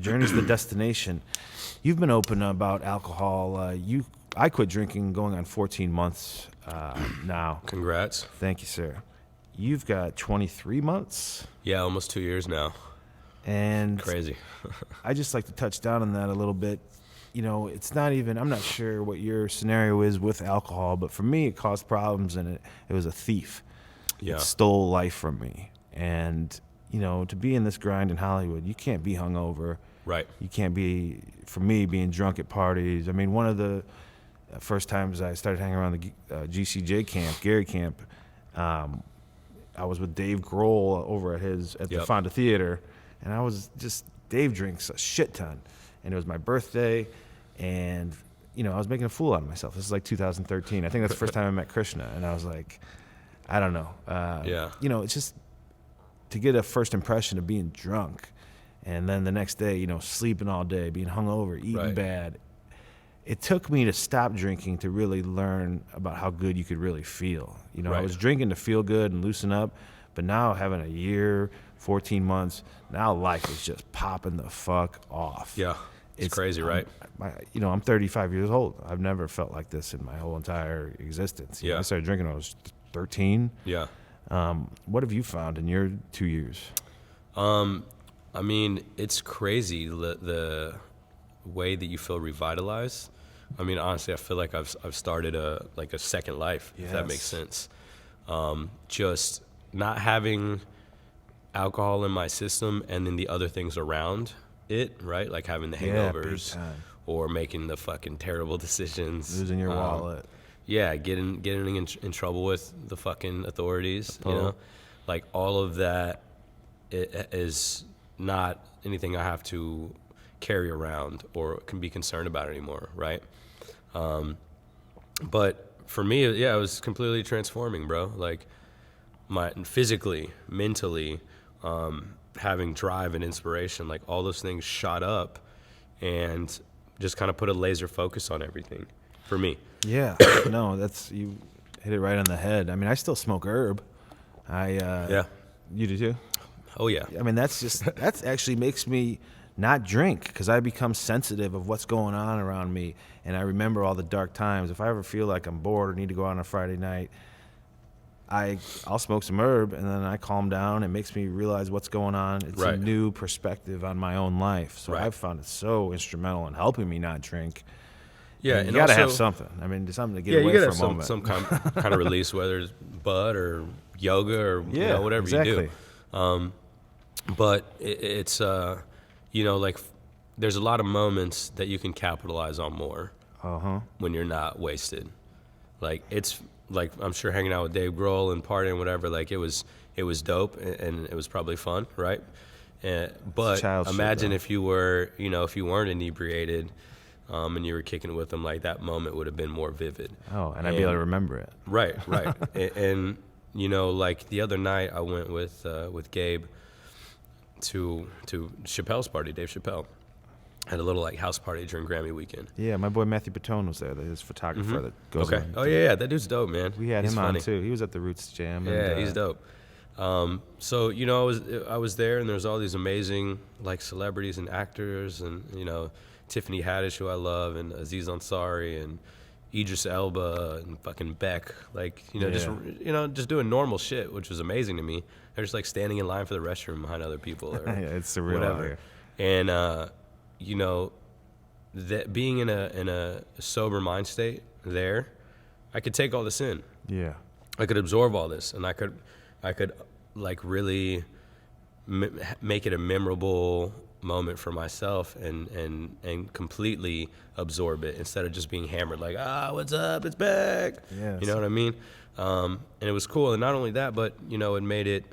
Journey's the destination. You've been open about alcohol. I quit drinking going on 14 months now. Congrats. Thank you, sir. You've got 23 months. Yeah, almost 2 years now. And Crazy. I just like to touch down on that a little bit. You know, it's not even, I'm not sure what your scenario is with alcohol, but for me, it caused problems and it was a thief. Yeah. It stole life from me. And, you know, to be in this grind in Hollywood, you can't be hungover. Right. You can't be, for me, being drunk at parties. I mean, one of the first times I started hanging around the GCJ camp, Gary camp, I was with Dave Grohl over at the Fonda Theater, and I was just, Dave drinks a shit ton. And it was my birthday, and, you know, I was making a fool out of myself. This is like 2013. I think that's the first time I met Krishna, and I was like, I don't know. You know, it's just to get a first impression of being drunk, and then the next day, you know, sleeping all day, being hungover, eating bad. It took me to stop drinking to really learn about how good you could really feel. You know, I was drinking to feel good and loosen up, but now having a year, 14 months, now life is just popping the fuck off. Yeah, it's crazy, right? You know, I'm 35 years old. I've never felt like this in my whole entire existence. You know, I started drinking when I was 13. Yeah. What have you found in your 2 years? I mean, it's crazy the way that you feel revitalized. I mean, honestly, I feel like I've started a second life, if that makes sense. Just not having alcohol in my system and then the other things around it, right? Like having the hangovers or making the fucking terrible decisions. Losing your wallet. Yeah, getting in trouble with the fucking authorities, you know? Like all of that is not anything I have to carry around or can be concerned about anymore, right? But for me, it was completely transforming, bro. Like physically, mentally, having drive and inspiration, like all those things shot up and just kind of put a laser focus on everything for me. Yeah, no, you hit it right on the head. I mean, I still smoke herb. You do too? Oh yeah. I mean, that actually makes me not drink because I become sensitive of what's going on around me, and I remember all the dark times. If I ever feel like I'm bored or need to go out on a Friday night, I'll smoke some herb, and then I calm down. It makes me realize what's going on. It's a new perspective on my own life. So I've found it so instrumental in helping me not drink. Yeah, and you got to have something. I mean, something to get away for a moment. Some kind of release, whether it's bud or yoga or you know, whatever you do. But it's you know, like there's a lot of moments that you can capitalize on more when you're not wasted. Like it's like I'm sure hanging out with Dave Grohl and partying, whatever. Like it was dope and it was probably fun, right? But imagine if you were, you know, if you weren't inebriated. And you were kicking it with them, like that moment would have been more vivid. Oh, and I'd be able to remember it. Right. and you know, like the other night, I went with Gabe to Chappelle's party, Dave Chappelle. Had a little like house party during Grammy weekend. Yeah, my boy Matthew Patone was there, his photographer that goes. Okay. Oh yeah, that dude's dope, man. We had him on too. He was at the Roots Jam. Yeah, he's dope. So you know, I was there, and there's all these amazing like celebrities and actors, and you know. Tiffany Haddish, who I love, and Aziz Ansari, and Idris Elba, and fucking Beck, like just doing normal shit, which was amazing to me. They're just like standing in line for the restroom behind other people, or it's surreal, whatever. And you know, that being in a sober mind state there, I could take all this in. Yeah, I could absorb all this, and I could like really make it a memorable moment for myself and completely absorb it instead of just being hammered like, what's up, it's back. You know what I mean? And it was cool. And not only that, but you know, it made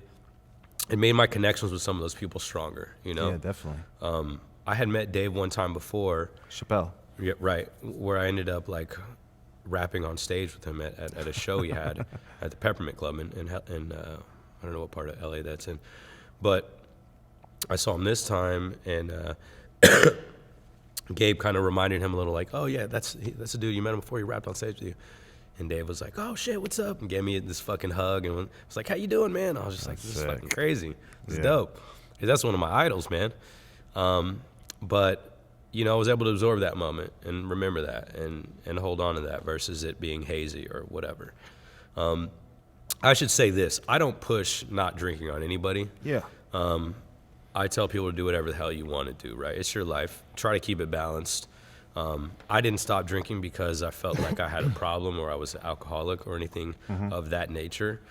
my connections with some of those people stronger, you know? Yeah, definitely. I had met Dave one time before. Chappelle. Yeah, right. Where I ended up like rapping on stage with him at a show he had at the Peppermint Club in I don't know what part of LA that's in, but I saw him this time, and Gabe kind of reminded him a little, like, "Oh yeah, that's the dude you met him before. He rapped on stage with you." And Dave was like, "Oh shit, what's up?" and gave me this fucking hug, and was like, "How you doing, man?" I was just like, "This is fucking crazy. This is dope." Because that's one of my idols, man. But, you know, I was able to absorb that moment and remember that and hold on to that versus it being hazy or whatever. I should say this. I don't push not drinking on anybody. Yeah. I tell people to do whatever the hell you want to do, right? It's your life. Try to keep it balanced. I didn't stop drinking because I felt like I had a problem or I was an alcoholic or anything of that nature.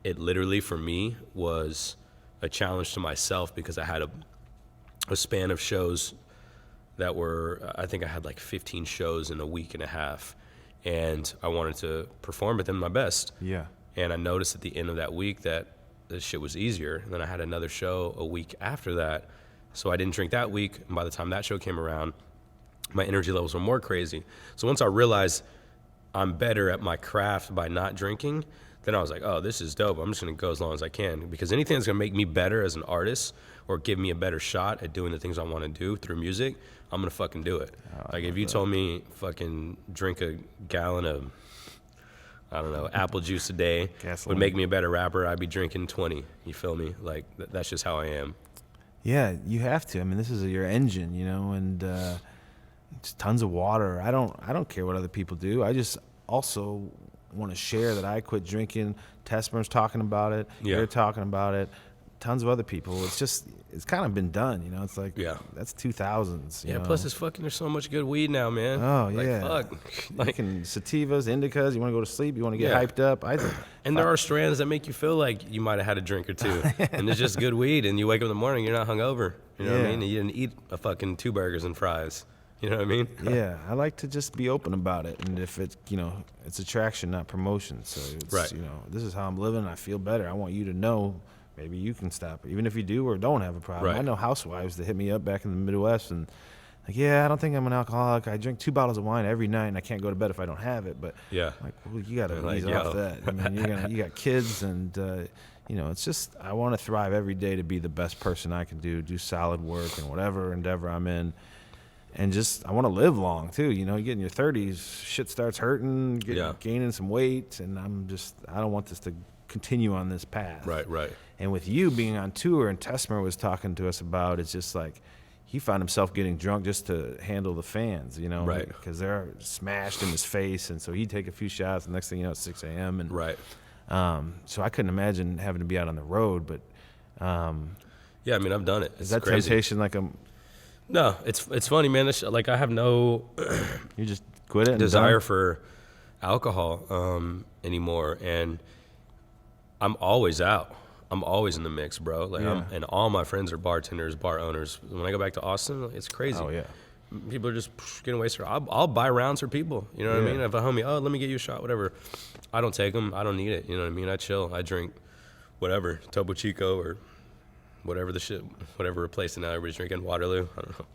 It literally, for me, was a challenge to myself because I had a span of shows that were, I think I had like 15 shows in a week and a half, and I wanted to perform at them my best. Yeah. And I noticed at the end of that week that this shit was easier. And then I had another show a week after that, so I didn't drink that week. And by the time that show came around, my energy levels were more crazy. So once I realized I'm better at my craft by not drinking, then I was like, oh, this is dope. I'm just gonna go as long as I can, because anything that's gonna make me better as an artist or give me a better shot at doing the things I wanna do through music, I'm gonna fucking do it. Like if you told me fucking drink a gallon of, I don't know, apple juice a day would make me a better rapper, I'd be drinking 20. You feel me? Like that's just how I am. Yeah, you have to. I mean, this is your engine, you know, and just tons of water. I don't care what other people do. I just also want to share that I quit drinking. Tesmer's talking about it. Yeah. You're talking about it. Tons of other people. It's kind of been done, you know. It's like, that's 2000s. You know? Plus there's so much good weed now, man. Oh, like, yeah. Fuck. Like sativas, indicas. You want to go to sleep. You want to get hyped up. And there are strands that make you feel like you might have had a drink or two, and it's just good weed. And you wake up in the morning, you're not hungover. You know what I mean? And you didn't eat a fucking 2 burgers and fries. You know what I mean? Yeah, I like to just be open about it, and if it's, you know, it's attraction, not promotion. So it's, you know, this is how I'm living. I feel better. I want you to know. Maybe you can stop it, even if you do or don't have a problem. I know housewives that hit me up back in the Midwest and like, yeah, I don't think I'm an alcoholic. I drink 2 bottles of wine every night, and I can't go to bed if I don't have it. But like, well, you got to ease off that. I mean, you got kids, and you know, it's just I want to thrive every day to be the best person I can do solid work in whatever endeavor I'm in. And just, I want to live long, too. You know, you get in your 30s, shit starts hurting, gaining some weight, and I don't want this to continue on this path. Right. And with you being on tour, and Tesmer was talking to us about, it's just like, he found himself getting drunk just to handle the fans, you know? Right. Because they're smashed in his face, and so he'd take a few shots, and next thing you know, it's 6 a.m. And, so I couldn't imagine having to be out on the road, but... yeah, I mean, I've done it. Is that crazy temptation like a... No, it's funny, man. Like I have no you just quit it. Desire for alcohol anymore, and I'm always out. I'm always in the mix, bro. Like and all my friends are bartenders, bar owners. When I go back to Austin, it's crazy. Oh yeah, people are just getting wasted. I'll buy rounds for people. You know what I mean? If a homie, let me get you a shot, whatever. I don't take them. I don't need it. You know what I mean? I chill. I drink whatever, Topo Chico or whatever the shit, whatever replacing now everybody's drinking, Waterloo. I don't know.